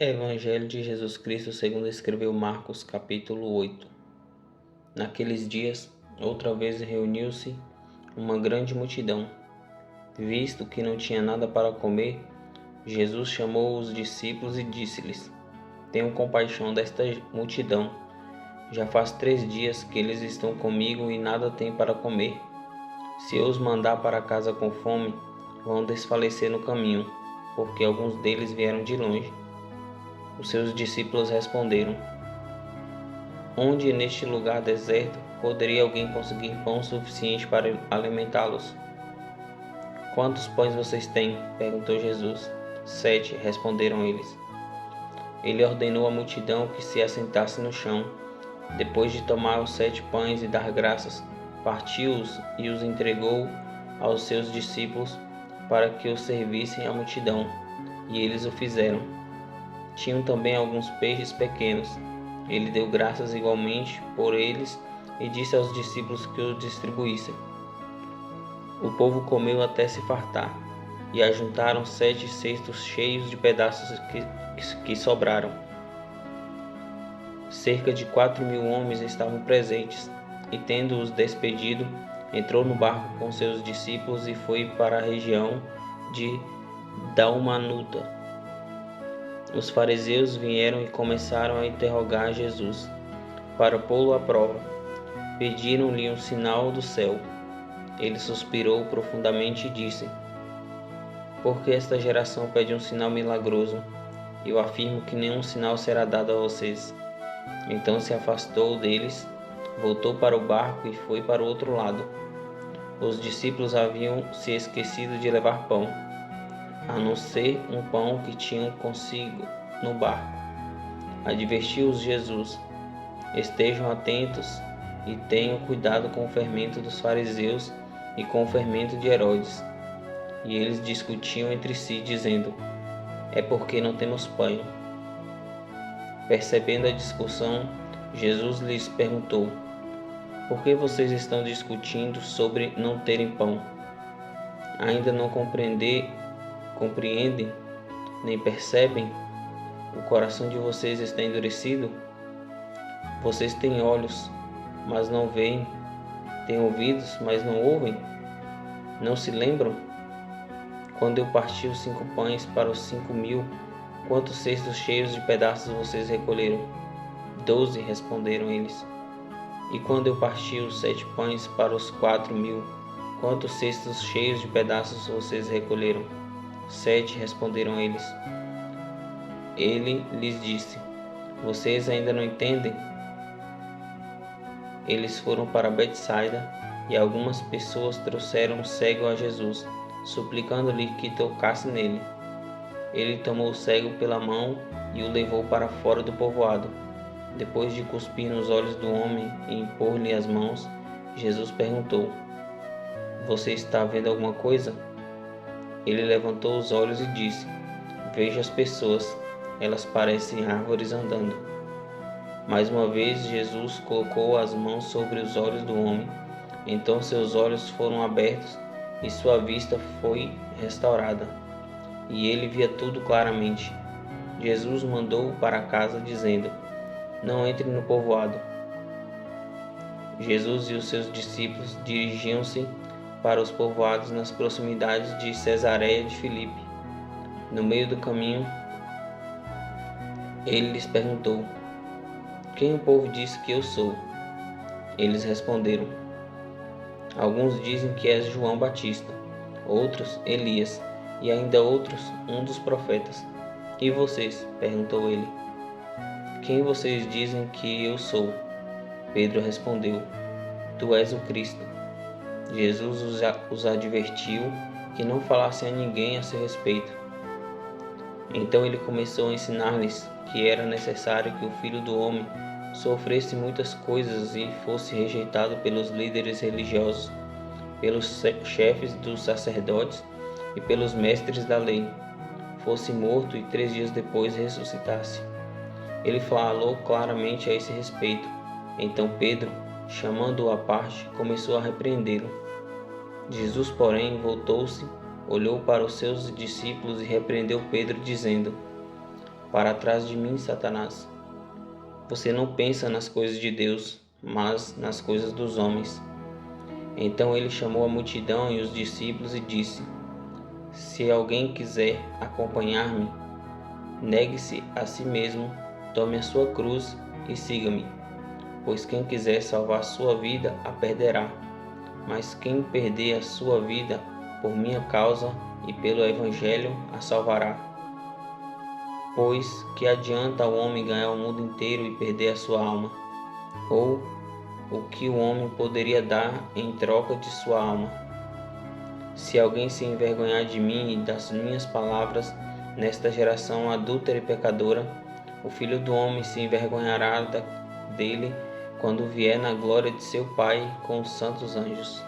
Evangelho de Jesus Cristo segundo escreveu Marcos, capítulo 8. Naqueles dias, outra vez reuniu-se uma grande multidão. Visto que não tinha nada para comer, Jesus chamou os discípulos e disse-lhes: Tenham compaixão desta multidão. Já faz 3 dias que eles estão comigo e nada têm para comer. Se eu os mandar para casa com fome, vão desfalecer no caminho, porque alguns deles vieram de longe. Os seus discípulos responderam: Onde neste lugar deserto poderia alguém conseguir pão suficiente para alimentá-los? Quantos pães vocês têm? Perguntou Jesus. 7, responderam eles. Ele ordenou à multidão que se assentasse no chão. Depois de tomar os 7 pães e dar graças, partiu-os e os entregou aos seus discípulos para que os servissem à multidão, e eles o fizeram. Tinham também alguns peixes pequenos. Ele deu graças igualmente por eles e disse aos discípulos que os distribuíssem. O povo comeu até se fartar, e ajuntaram 7 cestos cheios de pedaços que sobraram. Cerca de 4.000 homens estavam presentes, e tendo-os despedido, entrou no barco com seus discípulos e foi para a região de Dalmanuta. Os fariseus vieram e começaram a interrogar Jesus, para pô-lo à prova. Pediram-lhe um sinal do céu. Ele suspirou profundamente e disse: Por que esta geração pede um sinal milagroso? Eu afirmo que nenhum sinal será dado a vocês. Então se afastou deles, voltou para o barco e foi para o outro lado. Os discípulos haviam se esquecido de levar pão, a não ser um pão que tinham consigo no barco. Advertiu-os Jesus: Estejam atentos e tenham cuidado com o fermento dos fariseus e com o fermento de Herodes. E eles discutiam entre si, dizendo: É porque não temos pão. Percebendo a discussão, Jesus lhes perguntou: Por que vocês estão discutindo sobre não terem pão? Ainda não compreendem, nem percebem? O coração de vocês está endurecido? Vocês têm olhos, mas não veem, têm ouvidos, mas não ouvem? Não se lembram? Quando eu parti os 5 pães para os 5.000, quantos cestos cheios de pedaços vocês recolheram? 12, responderam eles. E quando eu parti os 7 pães para os 4.000, quantos cestos cheios de pedaços vocês recolheram? 7, responderam eles. Ele lhes disse: Vocês ainda não entendem? Eles foram para Betsaida, e algumas pessoas trouxeram um cego a Jesus, suplicando-lhe que tocasse nele. Ele tomou o cego pela mão e o levou para fora do povoado. Depois de cuspir nos olhos do homem e impor-lhe as mãos, Jesus perguntou: Você está vendo alguma coisa? Ele levantou os olhos e disse: Vejo as pessoas, elas parecem árvores andando. Mais uma vez Jesus colocou as mãos sobre os olhos do homem. Então seus olhos foram abertos e sua vista foi restaurada, e ele via tudo claramente. Jesus mandou-o para casa, dizendo: Não entre no povoado. Jesus e os seus discípulos dirigiam-se para os povoados nas proximidades de Cesareia de Filipe. No meio do caminho, ele lhes perguntou: Quem o povo diz que eu sou? Eles responderam: Alguns dizem que és João Batista, outros Elias, e ainda outros um dos profetas. E vocês? Perguntou ele. Quem vocês dizem que eu sou? Pedro respondeu: Tu és o Cristo. Jesus os advertiu que não falassem a ninguém a seu respeito. Então ele começou a ensinar-lhes que era necessário que o Filho do Homem sofresse muitas coisas e fosse rejeitado pelos líderes religiosos, pelos chefes dos sacerdotes e pelos mestres da lei, fosse morto e 3 dias depois ressuscitasse. Ele falou claramente a esse respeito. Então Pedro, chamando-o à parte, começou a repreendê-lo. Jesus, porém, voltou-se, olhou para os seus discípulos e repreendeu Pedro, dizendo: Para trás de mim, Satanás. Você não pensa nas coisas de Deus, mas nas coisas dos homens. Então ele chamou a multidão e os discípulos e disse: Se alguém quiser acompanhar-me, negue-se a si mesmo, tome a sua cruz e siga-me. Pois quem quiser salvar sua vida, a perderá. Mas quem perder a sua vida por minha causa e pelo Evangelho, a salvará. Pois que adianta o homem ganhar o mundo inteiro e perder a sua alma? Ou o que o homem poderia dar em troca de sua alma? Se alguém se envergonhar de mim e das minhas palavras nesta geração adúltera e pecadora, o Filho do Homem se envergonhará dele quando vier na glória de seu Pai com os santos anjos.